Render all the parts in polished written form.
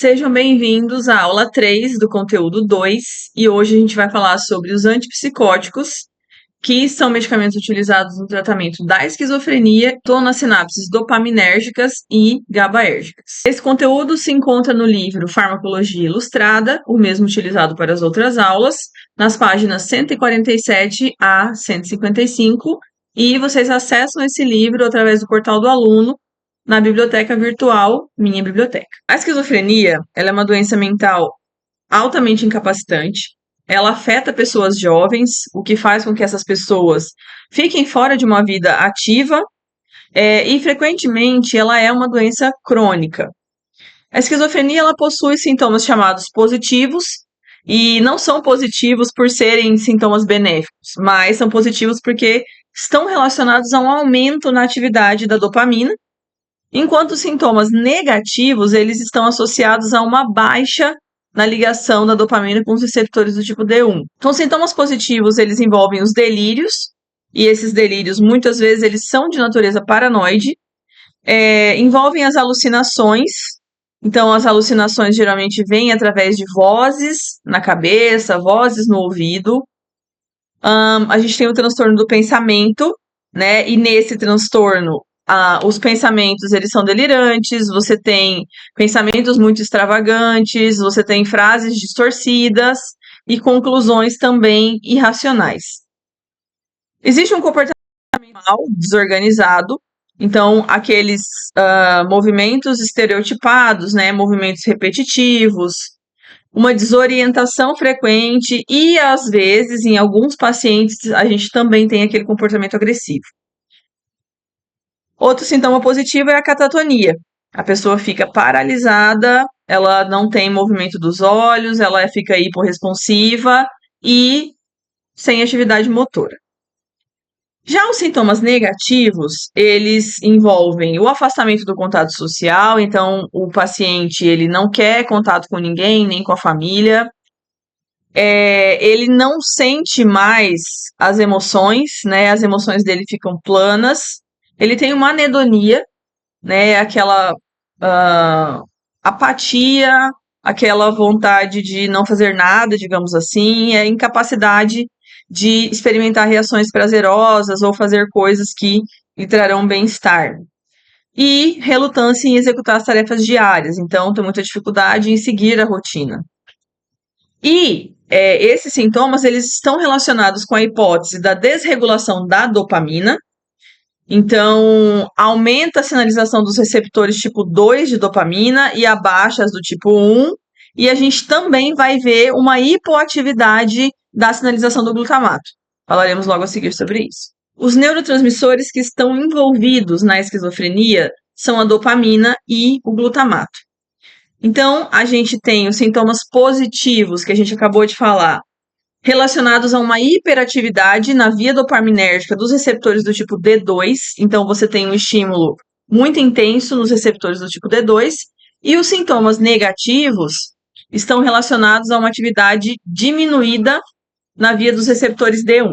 Sejam bem-vindos à aula 3 do conteúdo 2 e hoje a gente vai falar sobre os antipsicóticos, que são medicamentos utilizados no tratamento da esquizofrenia, nas sinapses dopaminérgicas e GABAérgicas. Esse conteúdo se encontra no livro Farmacologia Ilustrada, o mesmo utilizado para as outras aulas, nas páginas 147 a 155, e vocês acessam esse livro através do portal do aluno, na biblioteca virtual Minha Biblioteca. A esquizofrenia, ela é uma doença mental altamente incapacitante. Ela afeta pessoas jovens, o que faz com que essas pessoas fiquem fora de uma vida ativa, e frequentemente ela é uma doença crônica. A esquizofrenia ela possui sintomas chamados positivos, e não são positivos por serem sintomas benéficos, mas são positivos porque estão relacionados a um aumento na atividade da dopamina, enquanto os sintomas negativos, eles estão associados a uma baixa na ligação da dopamina com os receptores do tipo D1. Então, os sintomas positivos, eles envolvem os delírios, e esses delírios, muitas vezes, eles são de natureza paranoide, envolvem as alucinações. Então, as alucinações geralmente vêm através de vozes na cabeça, vozes no ouvido. A gente tem o transtorno do pensamento, né? E nesse transtorno, os pensamentos, eles são delirantes, você tem pensamentos muito extravagantes, você tem frases distorcidas e conclusões também irracionais. Existe um comportamento mental desorganizado, então aqueles movimentos estereotipados, né, movimentos repetitivos, uma desorientação frequente e, às vezes, em alguns pacientes, a gente também tem aquele comportamento agressivo. Outro sintoma positivo é a catatonia. A pessoa fica paralisada, ela não tem movimento dos olhos, ela fica hiporresponsiva e sem atividade motora. Já os sintomas negativos, eles envolvem o afastamento do contato social, então o paciente ele não quer contato com ninguém, nem com a família. Ele não sente mais as emoções, né? As emoções dele ficam planas. Ele tem uma anedonia, né? Aquela apatia, aquela vontade de não fazer nada, digamos assim, incapacidade de experimentar reações prazerosas ou fazer coisas que lhe trarão bem-estar. E relutância em executar as tarefas diárias, então tem muita dificuldade em seguir a rotina. E esses sintomas eles estão relacionados com a hipótese da desregulação da dopamina. Então, aumenta a sinalização dos receptores tipo 2 de dopamina e abaixa as do tipo 1. E a gente também vai ver uma hipoatividade da sinalização do glutamato. Falaremos logo a seguir sobre isso. Os neurotransmissores que estão envolvidos na esquizofrenia são a dopamina e o glutamato. Então, a gente tem os sintomas positivos que a gente acabou de falar, relacionados a uma hiperatividade na via dopaminérgica dos receptores do tipo D2. Então, você tem um estímulo muito intenso nos receptores do tipo D2. E os sintomas negativos estão relacionados a uma atividade diminuída na via dos receptores D1.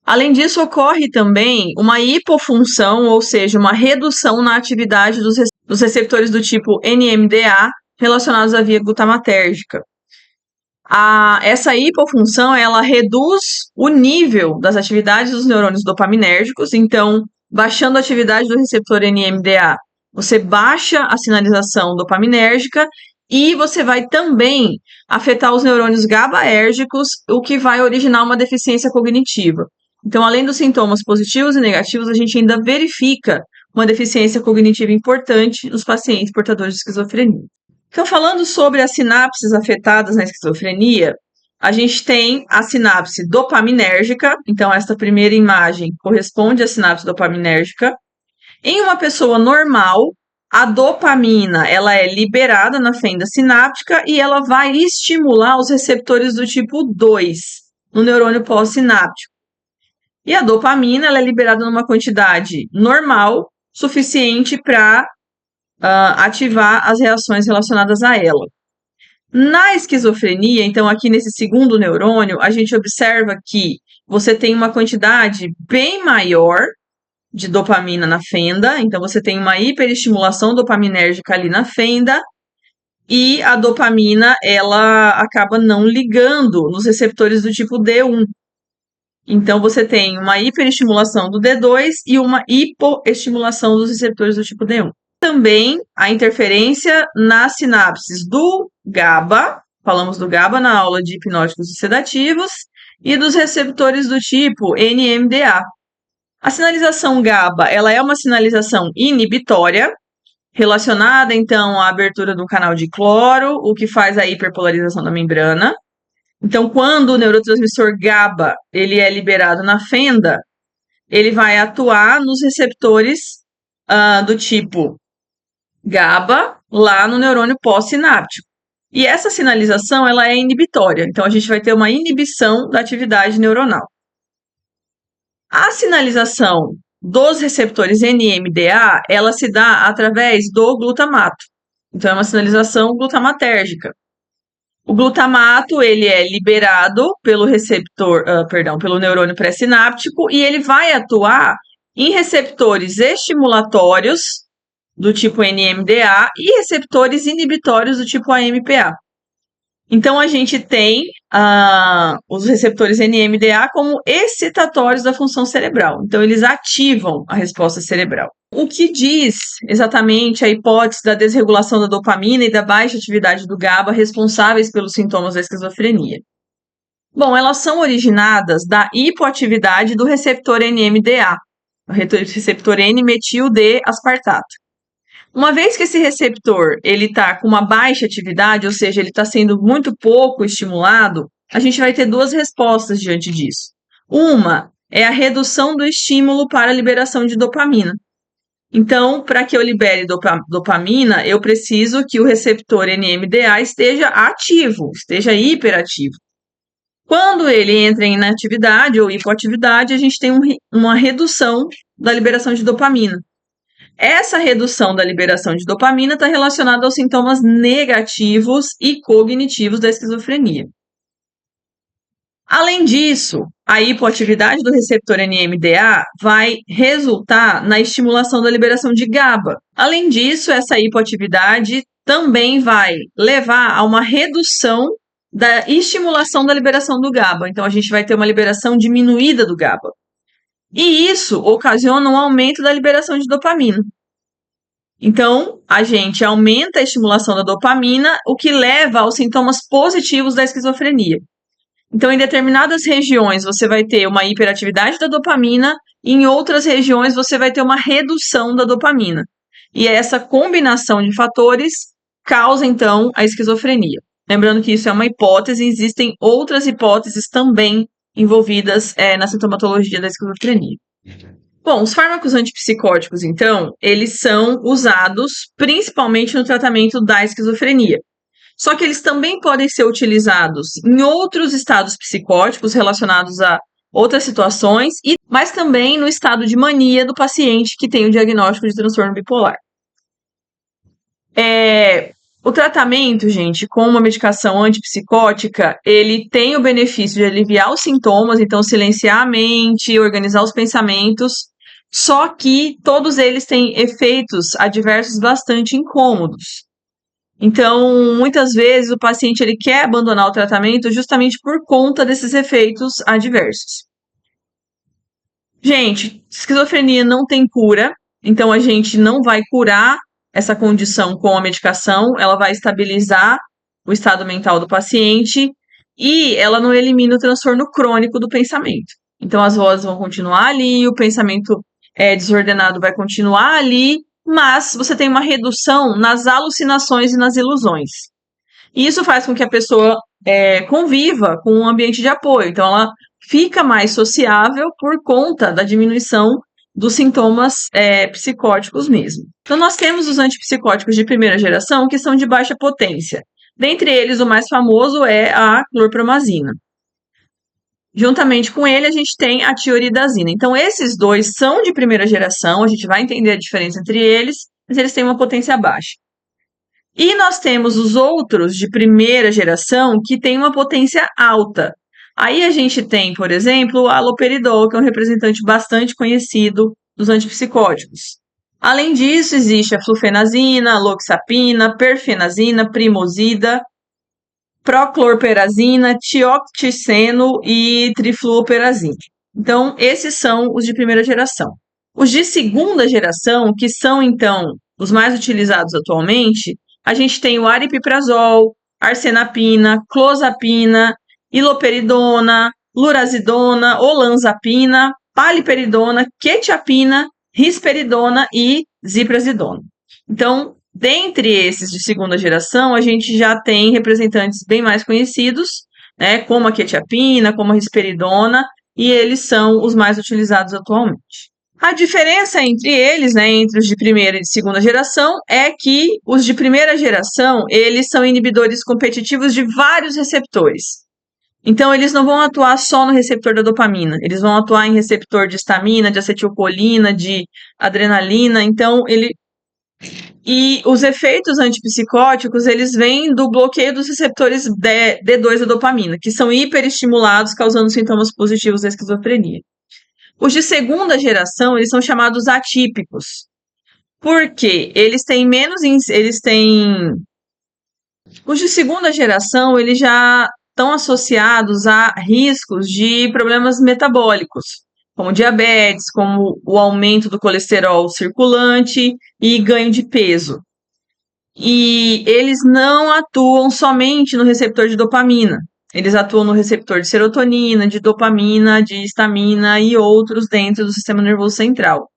Além disso, ocorre também uma hipofunção, ou seja, uma redução na atividade dos receptores do tipo NMDA relacionados à via glutamatérgica. Essa hipofunção, ela reduz o nível das atividades dos neurônios dopaminérgicos, então, baixando a atividade do receptor NMDA, você baixa a sinalização dopaminérgica e você vai também afetar os neurônios GABAérgicos, o que vai originar uma deficiência cognitiva. Então, além dos sintomas positivos e negativos, a gente ainda verifica uma deficiência cognitiva importante nos pacientes portadores de esquizofrenia. Então, falando sobre as sinapses afetadas na esquizofrenia, a gente tem a sinapse dopaminérgica. Então, esta primeira imagem corresponde à sinapse dopaminérgica. Em uma pessoa normal, a dopamina ela é liberada na fenda sináptica e ela vai estimular os receptores do tipo 2 no neurônio pós-sináptico. E a dopamina ela é liberada numa quantidade normal, suficiente para ativar as reações relacionadas a ela. Na esquizofrenia, então aqui nesse segundo neurônio, a gente observa que você tem uma quantidade bem maior de dopamina na fenda, então você tem uma hiperestimulação dopaminérgica ali na fenda, e a dopamina, ela acaba não ligando nos receptores do tipo D1. Então, você tem uma hiperestimulação do D2 e uma hipoestimulação dos receptores do tipo D1. Também a interferência nas sinapses do GABA, falamos do GABA na aula de hipnóticos e sedativos, e dos receptores do tipo NMDA. A sinalização GABA, ela é uma sinalização inibitória, relacionada então à abertura do canal de cloro, o que faz a hiperpolarização da membrana. Então, quando o neurotransmissor GABA ele é liberado na fenda, ele vai atuar nos receptores do tipo GABA lá no neurônio pós-sináptico. E essa sinalização ela é inibitória, então a gente vai ter uma inibição da atividade neuronal. A sinalização dos receptores NMDA, ela se dá através do glutamato. Então, é uma sinalização glutamatérgica. O glutamato, ele é liberado pelo pelo neurônio pré-sináptico e ele vai atuar em receptores estimulatórios do tipo NMDA e receptores inibitórios do tipo AMPA. Então, a gente tem os receptores NMDA como excitatórios da função cerebral. Então, eles ativam a resposta cerebral. O que diz exatamente a hipótese da desregulação da dopamina e da baixa atividade do GABA responsáveis pelos sintomas da esquizofrenia? Bom, elas são originadas da hipoatividade do receptor NMDA, o receptor N-metil-D-aspartato. Uma vez que esse receptor ele está com uma baixa atividade, ou seja, ele está sendo muito pouco estimulado, a gente vai ter duas respostas diante disso. Uma é a redução do estímulo para a liberação de dopamina. Então, para que eu libere dopamina, eu preciso que o receptor NMDA esteja ativo, esteja hiperativo. Quando ele entra em inatividade ou hipoatividade, a gente tem uma redução da liberação de dopamina. Essa redução da liberação de dopamina está relacionada aos sintomas negativos e cognitivos da esquizofrenia. Além disso, a hipoatividade do receptor NMDA vai resultar na estimulação da liberação de GABA. Além disso, essa hipoatividade também vai levar a uma redução da estimulação da liberação do GABA. Então, a gente vai ter uma liberação diminuída do GABA. E isso ocasiona um aumento da liberação de dopamina. Então, a gente aumenta a estimulação da dopamina, o que leva aos sintomas positivos da esquizofrenia. Então, em determinadas regiões, você vai ter uma hiperatividade da dopamina, e em outras regiões, você vai ter uma redução da dopamina. E essa combinação de fatores causa, então, a esquizofrenia. Lembrando que isso é uma hipótese, existem outras hipóteses também envolvidas na sintomatologia da esquizofrenia. Bom, os fármacos antipsicóticos, então, eles são usados principalmente no tratamento da esquizofrenia. Só que eles também podem ser utilizados em outros estados psicóticos relacionados a outras situações, mas também no estado de mania do paciente que tem o diagnóstico de transtorno bipolar. O tratamento, gente, com uma medicação antipsicótica, ele tem o benefício de aliviar os sintomas, então silenciar a mente, organizar os pensamentos, só que todos eles têm efeitos adversos bastante incômodos. Então, muitas vezes o paciente ele quer abandonar o tratamento justamente por conta desses efeitos adversos. Gente, esquizofrenia não tem cura, então a gente não vai curar essa condição com a medicação, ela vai estabilizar o estado mental do paciente e ela não elimina o transtorno crônico do pensamento. Então, as vozes vão continuar ali, o pensamento desordenado vai continuar ali, mas você tem uma redução nas alucinações e nas ilusões. E isso faz com que a pessoa conviva com um ambiente de apoio. Então, ela fica mais sociável por conta da diminuição dos sintomas psicóticos mesmo. Então, nós temos os antipsicóticos de primeira geração que são de baixa potência. Dentre eles, o mais famoso é a clorpromazina. Juntamente com ele, a gente tem a tioridazina. Então, esses dois são de primeira geração, a gente vai entender a diferença entre eles, mas eles têm uma potência baixa. E nós temos os outros de primeira geração que têm uma potência alta. Aí a gente tem, por exemplo, o haloperidol, que é um representante bastante conhecido dos antipsicóticos. Além disso, existe a flufenazina, loxapina, perfenazina, primosida, proclorperazina, tioctixeno e trifluoperazina. Então, esses são os de primeira geração. Os de segunda geração, que são, então, os mais utilizados atualmente, a gente tem o aripiprazol, arsenapina, clozapina, iloperidona, lurazidona, olanzapina, paliperidona, quetiapina, risperidona e ziprasidona. Então, dentre esses de segunda geração, a gente já tem representantes bem mais conhecidos, né, como a quetiapina, como a risperidona, e eles são os mais utilizados atualmente. A diferença entre eles, né, entre os de primeira e de segunda geração, é que os de primeira geração, eles são inibidores competitivos de vários receptores. Então, eles não vão atuar só no receptor da dopamina, eles vão atuar em receptor de histamina, de acetilcolina, de adrenalina. Então, e os efeitos antipsicóticos, eles vêm do bloqueio dos receptores D2 da dopamina, que são hiperestimulados, causando sintomas positivos da esquizofrenia. Os de segunda geração, eles são chamados atípicos. Por quê? Eles têm menos. Os de segunda geração, eles já estão associados a riscos de problemas metabólicos, como diabetes, como o aumento do colesterol circulante e ganho de peso. E eles não atuam somente no receptor de dopamina. Eles atuam no receptor de serotonina, de dopamina, de histamina e outros dentro do sistema nervoso central.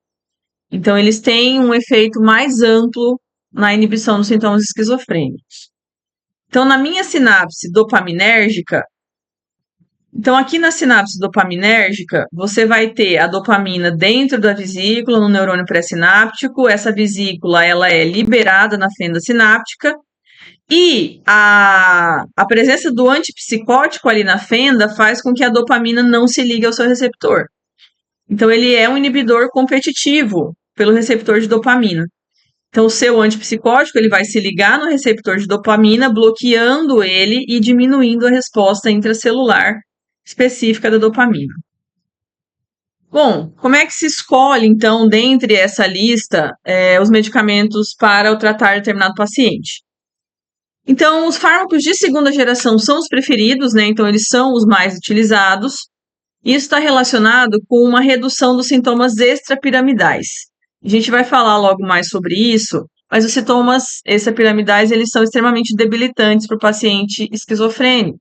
Então, eles têm um efeito mais amplo na inibição dos sintomas esquizofrênicos. Então, na minha sinapse dopaminérgica, então aqui na sinapse dopaminérgica, você vai ter a dopamina dentro da vesícula, no neurônio pré-sináptico. Essa vesícula, ela é liberada na fenda sináptica. E a presença do antipsicótico ali na fenda faz com que a dopamina não se ligue ao seu receptor. Então, ele é um inibidor competitivo pelo receptor de dopamina. Então, o seu antipsicótico, ele vai se ligar no receptor de dopamina, bloqueando ele e diminuindo a resposta intracelular específica da dopamina. Bom, como é que se escolhe, então, dentre essa lista, os medicamentos para o tratar determinado paciente? Então, os fármacos de segunda geração são os preferidos, né? Então, eles são os mais utilizados. Isso está relacionado com uma redução dos sintomas extrapiramidais. A gente vai falar logo mais sobre isso, mas os sintomas extrapiramidais, eles são extremamente debilitantes para o paciente esquizofrênico.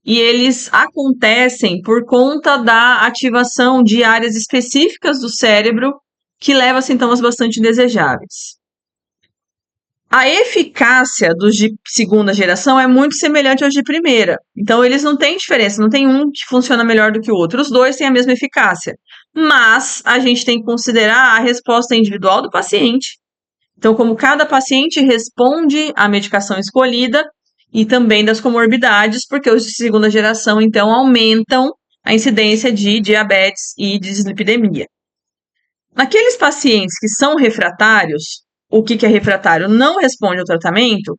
E eles acontecem por conta da ativação de áreas específicas do cérebro que leva a sintomas bastante indesejáveis. A eficácia dos de segunda geração é muito semelhante aos de primeira. Então, eles não têm diferença, não tem um que funciona melhor do que o outro. Os dois têm a mesma eficácia. Mas a gente tem que considerar a resposta individual do paciente. Então, como cada paciente responde à medicação escolhida e também das comorbidades, porque os de segunda geração, então, aumentam a incidência de diabetes e de dislipidemia. Naqueles pacientes que são refratários, o que é refratário? Não responde ao tratamento,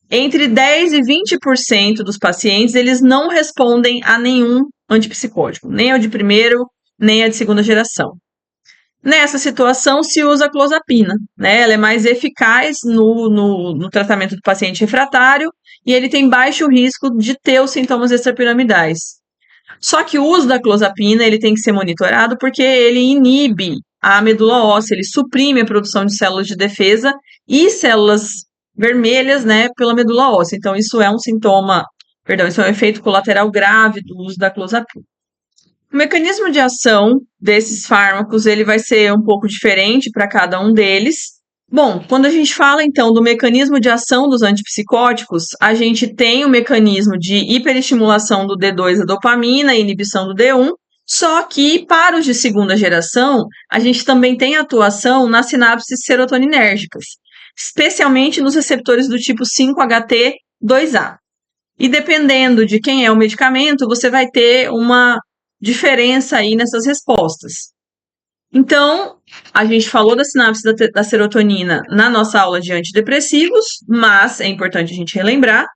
entre 10% e 20% dos pacientes, eles não respondem a nenhum antipsicótico, nem ao de primeiro, nem a de segunda geração. Nessa situação, se usa a clozapina, né? Ela é mais eficaz no tratamento do paciente refratário e ele tem baixo risco de ter os sintomas extrapiramidais. Só que o uso da clozapina, ele tem que ser monitorado porque ele inibe a medula óssea, ele suprime a produção de células de defesa e células vermelhas, né, pela medula óssea. Então, isso é um efeito colateral grave do uso da clozapina. O mecanismo de ação desses fármacos, ele vai ser um pouco diferente para cada um deles. Bom, quando a gente fala, então, do mecanismo de ação dos antipsicóticos, a gente tem o mecanismo de hiperestimulação do D2 da dopamina e inibição do D1, só que para os de segunda geração, a gente também tem atuação nas sinapses serotoninérgicas, especialmente nos receptores do tipo 5-HT2A. E dependendo de quem é o medicamento, você vai ter uma diferença aí nessas respostas. Então, a gente falou da sinapse da serotonina na nossa aula de antidepressivos, mas é importante a gente relembrar.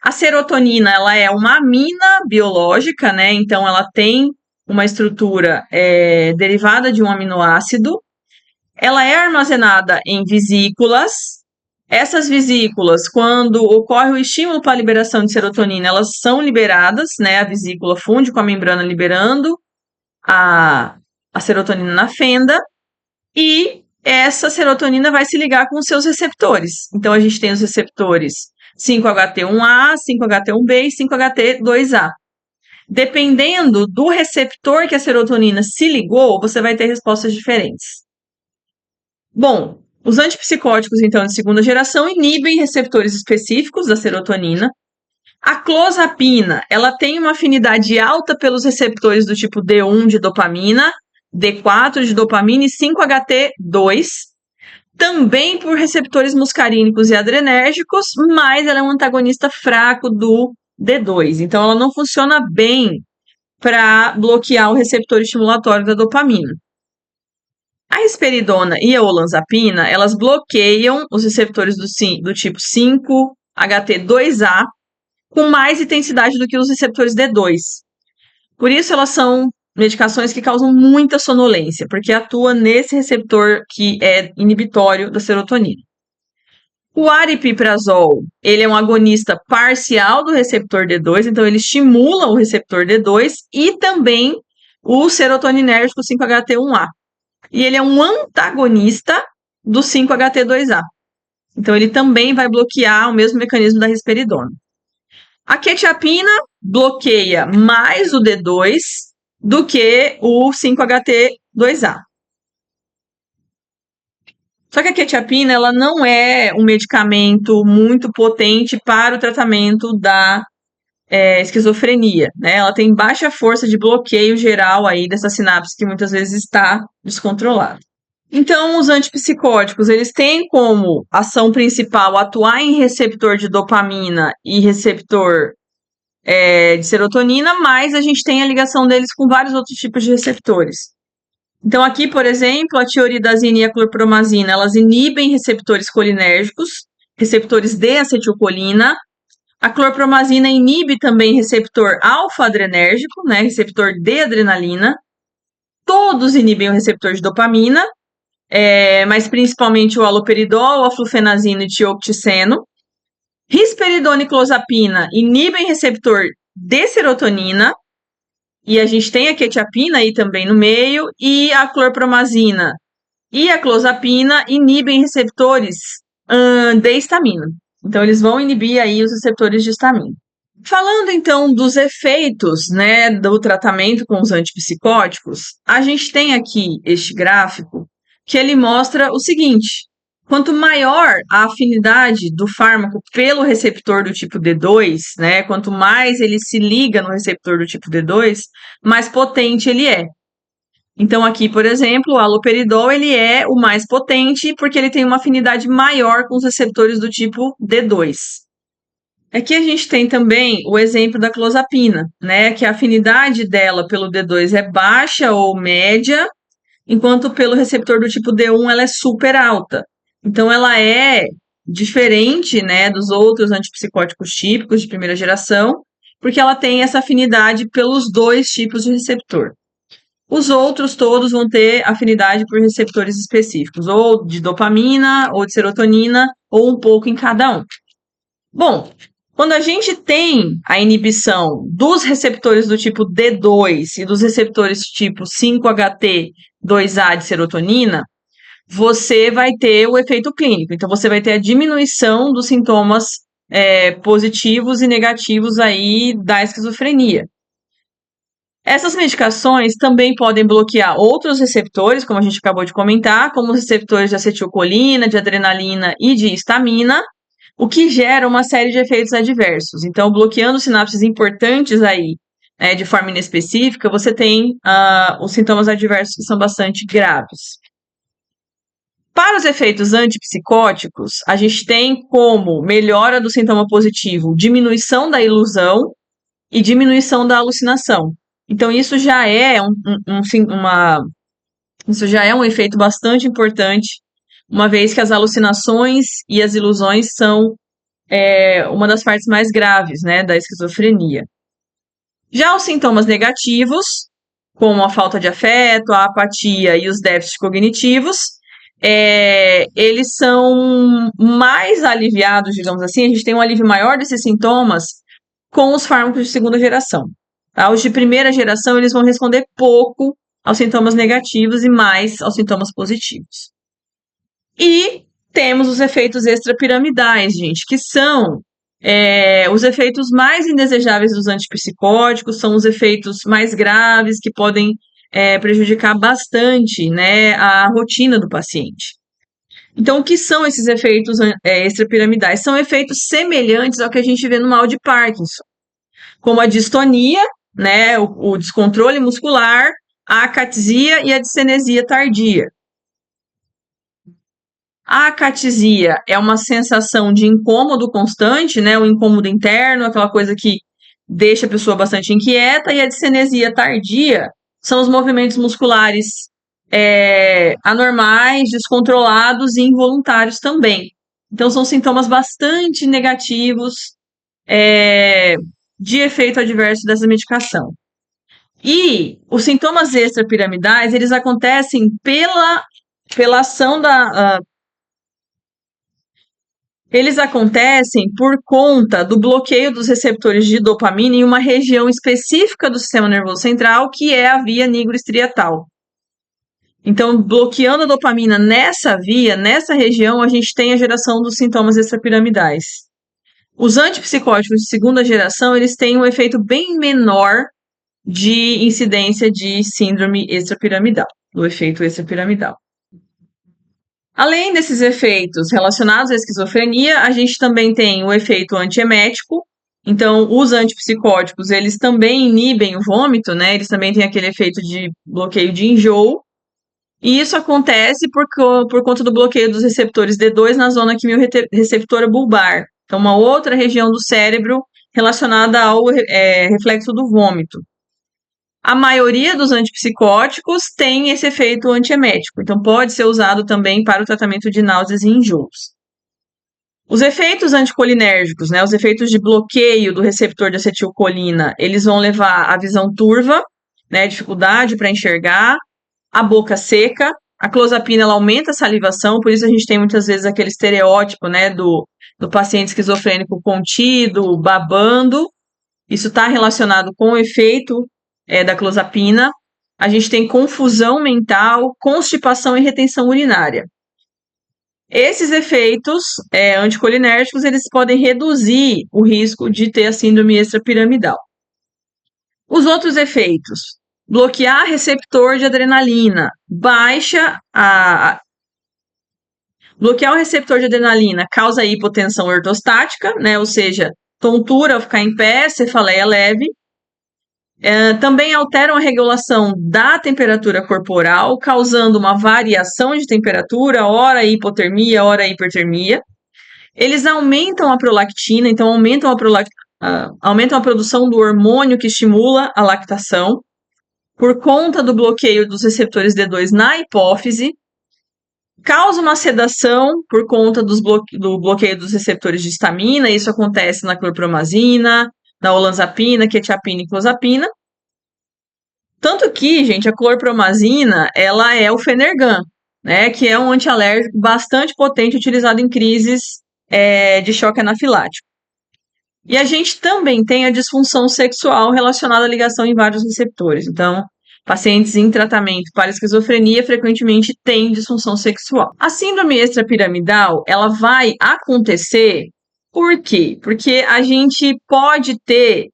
A serotonina, ela é uma amina biológica, né? Então, ela tem uma estrutura derivada de um aminoácido. ela é armazenada em vesículas. Essas vesículas, quando ocorre o estímulo para a liberação de serotonina, elas são liberadas, né? A vesícula funde com a membrana liberando a serotonina na fenda, e essa serotonina vai se ligar com os seus receptores. Então, a gente tem os receptores 5-HT1A, 5-HT1B e 5-HT2A. Dependendo do receptor que a serotonina se ligou, você vai ter respostas diferentes. Bom, os antipsicóticos, então, de segunda geração, inibem receptores específicos da serotonina. A clozapina, ela tem uma afinidade alta pelos receptores do tipo D1 de dopamina, D4 de dopamina e 5-HT2, também por receptores muscarínicos e adrenérgicos, mas ela é um antagonista fraco do D2, então ela não funciona bem para bloquear o receptor estimulatório da dopamina. A risperidona e a olanzapina, elas bloqueiam os receptores do tipo 5-HT2A com mais intensidade do que os receptores D2. Por isso, elas são medicações que causam muita sonolência, porque atua nesse receptor que é inibitório da serotonina. O aripiprazol, ele é um agonista parcial do receptor D2, então ele estimula o receptor D2 e também o serotoninérgico 5-HT1A. E ele é um antagonista do 5-HT2A. Então, ele também vai bloquear o mesmo mecanismo da risperidona. A quetiapina bloqueia mais o D2 do que o 5-HT2A. Só que a quetiapina, ela não é um medicamento muito potente para o tratamento da esquizofrenia, né? Ela tem baixa força de bloqueio geral aí dessa sinapse que muitas vezes está descontrolada. Então, os antipsicóticos, eles têm como ação principal atuar em receptor de dopamina e receptor de serotonina, mas a gente tem a ligação deles com vários outros tipos de receptores. Então, aqui, por exemplo, a tioridazina e a clorpromazina, elas inibem receptores colinérgicos, receptores de acetilcolina. A clorpromazina inibe também receptor alfa-adrenérgico, né, receptor de adrenalina. Todos inibem o receptor de dopamina, mas principalmente o haloperidol, a flufenazina e o tiocticeno. Risperidona e clozapina inibem receptor de serotonina, e a gente tem a quetiapina aí também no meio, e a clorpromazina e a clozapina inibem receptores de histamina. Então, eles vão inibir aí os receptores de histamina. Falando, então, dos efeitos, né, do tratamento com os antipsicóticos, a gente tem aqui este gráfico que ele mostra o seguinte: quanto maior a afinidade do fármaco pelo receptor do tipo D2, né, quanto mais ele se liga no receptor do tipo D2, mais potente ele é. Então, aqui, por exemplo, o haloperidol, ele é o mais potente porque ele tem uma afinidade maior com os receptores do tipo D2. Aqui a gente tem também o exemplo da clozapina, né, que a afinidade dela pelo D2 é baixa ou média, enquanto pelo receptor do tipo D1 ela é super alta. Então, ela é diferente, né, dos outros antipsicóticos típicos de primeira geração, porque ela tem essa afinidade pelos dois tipos de receptor. Os outros todos vão ter afinidade por receptores específicos, ou de dopamina, ou de serotonina, ou um pouco em cada um. Bom, quando a gente tem a inibição dos receptores do tipo D2 e dos receptores tipo 5-HT2A de serotonina, você vai ter o efeito clínico. Então, você vai ter a diminuição dos sintomas positivos e negativos aí da esquizofrenia. Essas medicações também podem bloquear outros receptores, como a gente acabou de comentar, como os receptores de acetilcolina, de adrenalina e de histamina, o que gera uma série de efeitos adversos. Então, bloqueando sinapses importantes aí, de forma inespecífica, você tem os sintomas adversos que são bastante graves. Para os efeitos antipsicóticos, a gente tem como melhora do sintoma positivo, diminuição da ilusão e diminuição da alucinação. Então, isso já é um efeito bastante importante, uma vez que as alucinações e as ilusões são uma das partes mais graves, né, da esquizofrenia. Já os sintomas negativos, como a falta de afeto, a apatia e os déficits cognitivos, eles são mais aliviados, digamos assim, a gente tem um alívio maior desses sintomas com os fármacos de segunda geração. Tá? Os de primeira geração, eles vão responder pouco aos sintomas negativos e mais aos sintomas positivos. E temos os efeitos extrapiramidais, gente, que são os efeitos mais indesejáveis dos antipsicóticos, são os efeitos mais graves que podem prejudicar bastante, né, a rotina do paciente. Então, o que são esses efeitos extrapiramidais? São efeitos semelhantes ao que a gente vê no mal de Parkinson, como a distonia, né, o descontrole muscular, a acatesia e a discinesia tardia. A acatesia é uma sensação de incômodo constante, né? O incômodo interno, aquela coisa que deixa a pessoa bastante inquieta, e a discinesia tardia são os movimentos musculares anormais, descontrolados e involuntários também. Então, são sintomas bastante negativos de efeito adverso dessa medicação. E os sintomas extrapiramidais, eles acontecem pela ação eles acontecem por conta do bloqueio dos receptores de dopamina em uma região específica do sistema nervoso central, que é a via nigroestriatal. Então, bloqueando a dopamina nessa via, nessa região, a gente tem a geração dos sintomas extrapiramidais. Os antipsicóticos de segunda geração, eles têm um efeito bem menor de incidência de síndrome extrapiramidal, do efeito extrapiramidal. Além desses efeitos relacionados à esquizofrenia, a gente também tem o efeito antiemético. Então, os antipsicóticos, eles também inibem o vômito, né? Eles também têm aquele efeito de bloqueio de enjoo. E isso acontece por conta do bloqueio dos receptores D2 na zona quimiorreceptora bulbar. Então, uma outra região do cérebro relacionada ao reflexo do vômito. A maioria dos antipsicóticos tem esse efeito antiemético, então pode ser usado também para o tratamento de náuseas e enjoos. Os efeitos anticolinérgicos, né, os efeitos de bloqueio do receptor de acetilcolina, eles vão levar à visão turva, né, dificuldade para enxergar, a boca seca. A clozapina, ela aumenta a salivação, por isso a gente tem muitas vezes aquele estereótipo, né, do paciente esquizofrênico contido, babando. Isso está relacionado com o efeito da clozapina. A gente tem confusão mental, constipação e retenção urinária. Esses efeitos anticolinérgicos, eles podem reduzir o risco de ter a síndrome extrapiramidal. Os outros efeitos: bloquear receptor de adrenalina, bloquear o receptor de adrenalina causa hipotensão ortostática, né? Ou seja, tontura ao ficar em pé, cefaleia leve. Também alteram a regulação da temperatura corporal, causando uma variação de temperatura, ora hipotermia, ora hipertermia. Eles aumentam a prolactina, então aumentam a produção do hormônio que estimula a lactação, por conta do bloqueio dos receptores D2 na hipófise. Causa uma sedação por conta do bloqueio dos receptores de histamina, isso acontece na clorpromazina, na olanzapina, quetiapina e clozapina. Tanto que, gente, a clorpromazina, ela é o Phenergan, né, que é um antialérgico bastante potente utilizado em crises de choque anafilático. E a gente também tem a disfunção sexual relacionada à ligação em vários receptores. Então, pacientes em tratamento para esquizofrenia frequentemente têm disfunção sexual. A síndrome extrapiramidal, ela vai acontecer por quê? Porque a gente pode ter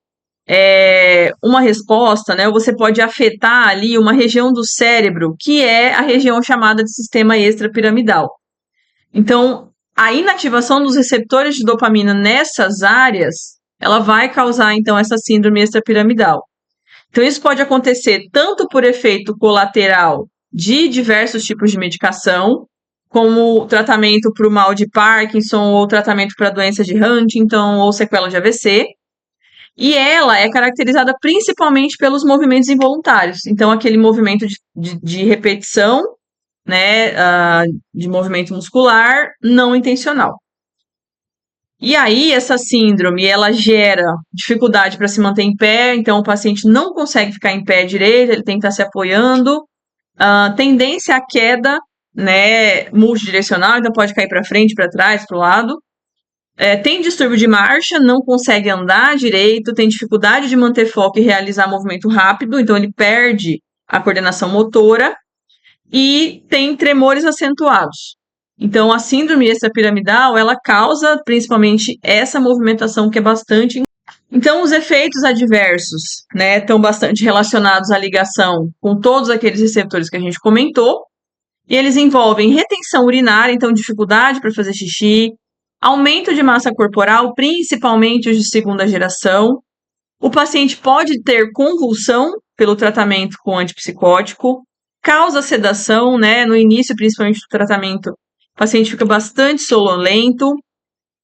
uma resposta, né? Ou você pode afetar ali uma região do cérebro que é a região chamada de sistema extrapiramidal. Então, a inativação dos receptores de dopamina nessas áreas, ela vai causar, então, essa síndrome extrapiramidal. Então, isso pode acontecer tanto por efeito colateral de diversos tipos de medicação, como tratamento para o mal de Parkinson, ou tratamento para a doença de Huntington, ou sequela de AVC. E ela é caracterizada principalmente pelos movimentos involuntários. Então, aquele movimento de repetição, né, de movimento muscular não intencional. E aí, essa síndrome, ela gera dificuldade para se manter em pé, então o paciente não consegue ficar em pé direito, ele tem que estar se apoiando, tendência à queda, né, multidirecional, então pode cair para frente, para trás, para o lado. Tem distúrbio de marcha, não consegue andar direito, tem dificuldade de manter foco e realizar movimento rápido, então ele perde a coordenação motora e tem tremores acentuados. Então, a síndrome extrapiramidal, ela causa principalmente essa movimentação que é bastante. Então, os efeitos adversos, né, estão bastante relacionados à ligação com todos aqueles receptores que a gente comentou, e eles envolvem retenção urinária, então dificuldade para fazer xixi, aumento de massa corporal, principalmente os de segunda geração. O paciente pode ter convulsão pelo tratamento com antipsicótico, causa sedação, né? No início, principalmente do tratamento, o paciente fica bastante sonolento.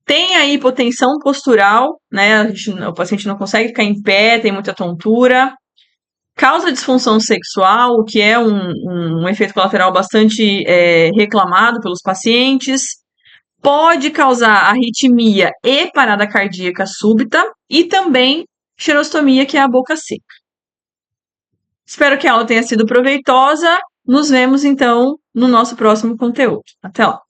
Tem a hipotensão postural, né? O paciente não consegue ficar em pé, tem muita tontura. Causa disfunção sexual, o que é um efeito colateral bastante reclamado pelos pacientes. Pode causar arritmia e parada cardíaca súbita. E também xerostomia, que é a boca seca. Espero que a aula tenha sido proveitosa. Nos vemos, então, no nosso próximo conteúdo. Até lá!